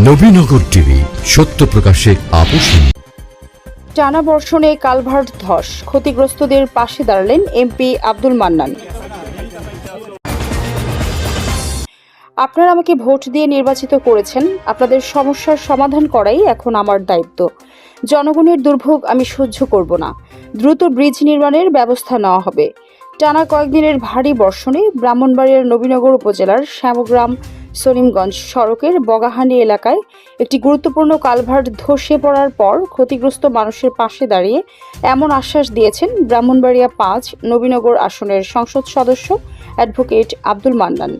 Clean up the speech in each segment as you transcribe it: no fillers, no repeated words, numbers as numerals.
Nabinagar TV, সত্য প্রকাশে আপোষহীন। টানা বর্ষণে কালভার্ট ধস, ক্ষতিগ্রস্তদের পাশে দাঁড়ালেন এমপি আব্দুল মান্নান। আপনারা আমাকে ভোট দিয়ে নির্বাচিত করেছেন, আপনাদের সমস্যার সমাধান করাই এখন আমার দায়িত্ব। জনগণের দুর্ভোগ আমি সহ্য করব না। দ্রুত ব্রিজ নির্মাণের ব্যবস্থা নেওয়া হবে। টানা কয়েকদিনের ভারী বর্ষণে ব্রাহ্মণবাড়িয়ার নবীনগর উপজেলার শ্যামগ্রাম সলিমগঞ্জ সড়কের বগাহানি এলাকায় একটি গুরুত্বপূর্ণ কালভার্ট ধসে পড়ার পর ক্ষতিগ্রস্ত মানুষের পাশে দাঁড়িয়ে এমন আশ্বাস দিয়েছেন ব্রাহ্মণবাড়িয়া ৫ নবীনগর আসনের সংসদ সদস্য অ্যাডভোকেট আব্দুল মান্নান।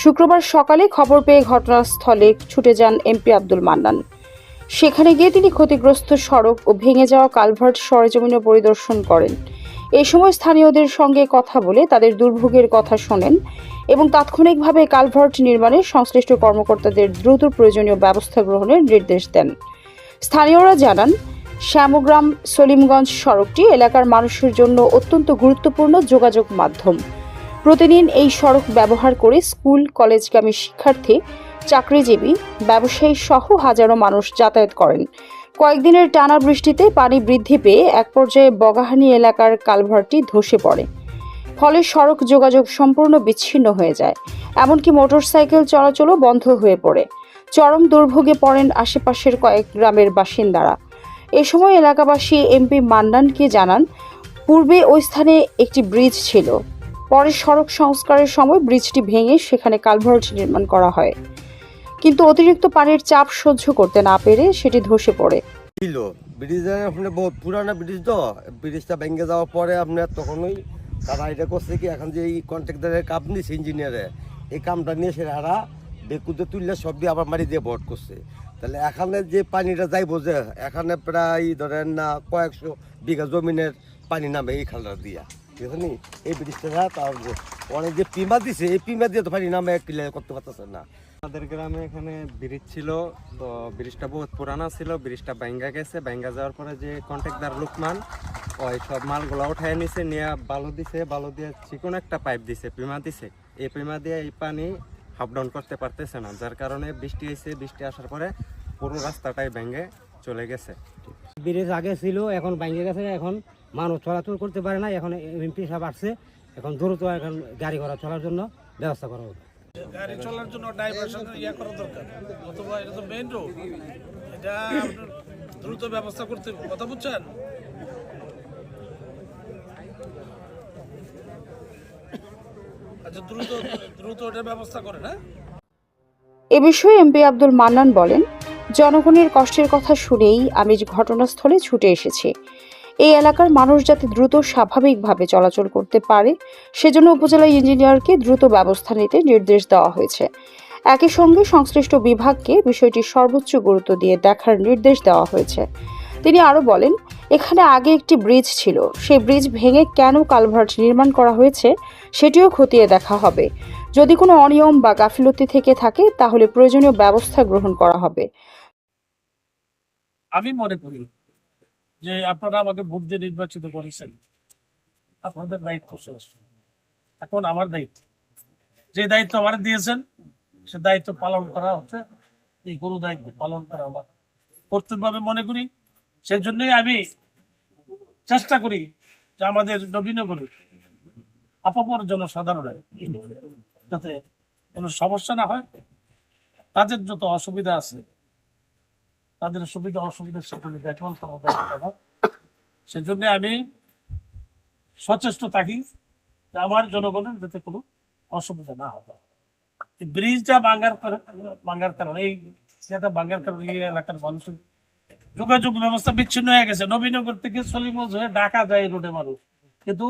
শুক্রবার সকালে খবর পেয়ে ঘটনাস্থলে ছুটে যান এমপি আব্দুল মান্নান। সেখানে গিয়ে তিনি ক্ষতিগ্রস্ত সড়ক ও ভেঙে যাওয়া কালভার্ট সরেজমিনে পরিদর্শন করেন। এই সময় স্থানীয়দের সঙ্গে কথা বলে তাদের দুর্ভোগের কথা শোনেন এবং তাৎক্ষণিকভাবে কালভার্ট নির্মাণে সংশ্লিষ্ট কর্মকর্তাদের দ্রুত প্রয়োজনীয় ব্যবস্থা গ্রহণের নির্দেশ দেন। স্থানীয়রা জানান, শ্যামগ্রাম সলিমগঞ্জ সড়কটি এলাকার মানুষের জন্য অত্যন্ত গুরুত্বপূর্ণ যোগাযোগ মাধ্যম। প্রতিদিন এই সড়ক ব্যবহার করে স্কুল কলেজগামী শিক্ষার্থী, চাকরিজীবী, ব্যবসায়ী সহ হাজারো মানুষ যাতায়াত করেন। কয়েকদিনের টানা বৃষ্টিতে পানি বৃদ্ধি পেয়ে এক পর্যায়ে বগাহানি এলাকার কালভার্টটি ধসে পড়ে। ফলে সড়ক যোগাযোগ সম্পূর্ণ বিচ্ছিন্ন হয়ে যায়, এমনকি মোটরসাইকেল চলাচলও বন্ধ হয়ে পড়ে। চরম দুর্ভোগে পড়েন আশেপাশের কয়েক গ্রামের বাসিন্দারা। এ সময় এলাকাবাসী এমপি মান্নানকে জানান, পূর্বে ওই স্থানে একটি ব্রিজ ছিল, পরে সড়ক সংস্কারের সময় ব্রিজটি ভেঙে সেখানে কালভার্ট নির্মাণ করা হয়, কিন্তু অতিরিক্ত পানির চাপ সহ্য করতে না পেরে সেটি ধসে পড়ে। ব্রিজের আপনার বহুত পুরানো ব্রিজ, তো ব্রিজটা ভেঙে যাওয়ার পরে আপনার তখনই তারা এটা করছে কি, এখন যে এই কন্ট্রাক্টরের কাম নিয়েছে ইঞ্জিনিয়ারে, এই কামটা নিয়ে সেরা বেকুতে তুললে সব দিয়ে আবার মারি দিয়ে ভোট করছে। তাহলে এখানে যে পানিটা যাইব, যে এখানে প্রায় ধরেন না কয়েকশো বিঘা জমিনের পানি নামে এই খালটা দিয়া, ঠিক আছে নি? এই ব্রিজটা তার অনেক যে পিমা দিছে, এই পিমা দিয়ে তো পানি নামে ক্লিয়ার করতে পারতেছে না। আমাদের গ্রামে এখানে ব্রিজ ছিল, তো ব্রিজটা বহুত পুরানা ছিল, ব্রিজটা ভাঙ্গা গেছে। ভাঙ্গা যাওয়ার পরে যে কন্ট্রাক্টর লোকমান ওই সব মালগুলো উঠায় নিছে, নিয়ে বালু দিছে, বালু দিয়ে চিকন একটা পাইপ দিছে, পিমা দিছে। এই পিমা দিয়ে এই পানি হাফ ডাউন করতে পারতেছে না, যার কারণে বৃষ্টি হয়েছে। বৃষ্টি আসার পরে পুরো রাস্তাটাই ভেঙে চলে গেছে। ব্রিজ আগে ছিল, এখন ভেঙে গেছে, এখন মানুষ চলাচল করতে পারে না। এখন এমপি সাহেব আসছে, এখন দ্রুত এখন গাড়ি ঘোড়া চলার জন্য ব্যবস্থা করা হবে। গাড়ি চলার জন্য ডাইভারশন করা দরকার, অথবা এটা তো মেইন রোড, এটা দ্রুত ব্যবস্থা করতে কথা বুঝছেন। আচ্ছা, দ্রুত এটা ব্যবস্থা করে না। এ বিষয়ে এমপি আব্দুল মান্নান বলেন, জনগণের কষ্টের কথা শুনেই আমি ঘটনাস্থলে ছুটে এসেছি। এই এলাকার মানুষ যাতে দ্রুত স্বাভাবিকভাবে চলাচল করতে পারে, সেজন্য উপজেলা ইঞ্জিনিয়ারকে দ্রুত ব্যবস্থা নিতে নির্দেশ দেওয়া হয়েছে। একই সঙ্গে সংশ্লিষ্ট বিভাগকে বিষয়টি সর্বোচ্চ গুরুত্ব দিয়ে দেখার নির্দেশ দেওয়া হয়েছে। তিনি আরও বলেন, এখানে আগে একটি ব্রিজ ছিল, সেই ব্রিজ ভেঙে কেন কালভার্ট নির্মাণ করা হয়েছে সেটিও খতিয়ে দেখা হবে। যদি কোনো অনিয়ম বা গাফিলতি থেকে থাকে তাহলে প্রয়োজনীয় ব্যবস্থা গ্রহণ করা হবে। আমি মনে করি যে আপনারা আমাকে ভোট দিয়ে নির্বাচিত করেছেন, আপনাদের দায়িত্ব শেষ। এখন আমার দায়িত্ব, যে দায়িত্ব আমার দিয়েছেন সে দায়িত্ব পালন করা হচ্ছে। এই গুরু দায়িত্ব পালন করা আমার কর্তব্য মনে করি। সেই জন্যই আমি চেষ্টা করি যে আমাদের নবীনগরের আপামর জনসাধারণের যাতে কোনো সমস্যা না হয়, তাদের যত অসুবিধা আছে তাদের সুবিধা অসুবিধার সেগুলি দেখভাল করা দরকার। সেজন্য আমি সচেষ্ট থাকি যে আমার জনগণের যাতে কোনো অসুবিধা না হয়। ব্রিজটা ভাঙার কারণে এই এলাকার মানুষের যোগাযোগ ব্যবস্থা বিচ্ছিন্ন হয়ে গেছে। নবীনগর থেকে সলিমগঞ্জ হয়ে ঢাকা যায় রোডে মানুষ, কিন্তু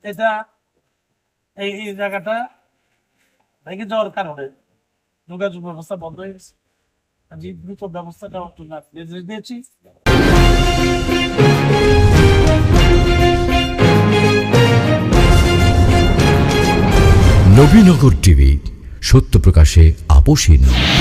এটা এই জায়গাটা ভেঙে যাওয়ার কারণে যোগাযোগ ব্যবস্থা বন্ধ হয়ে গেছে। দ্রুত ব্যবস্থা নেওয়ার জন্য নির্দেশ দিয়েছি। নবীনগর টিভি, সত্য প্রকাশে আপোষহীন।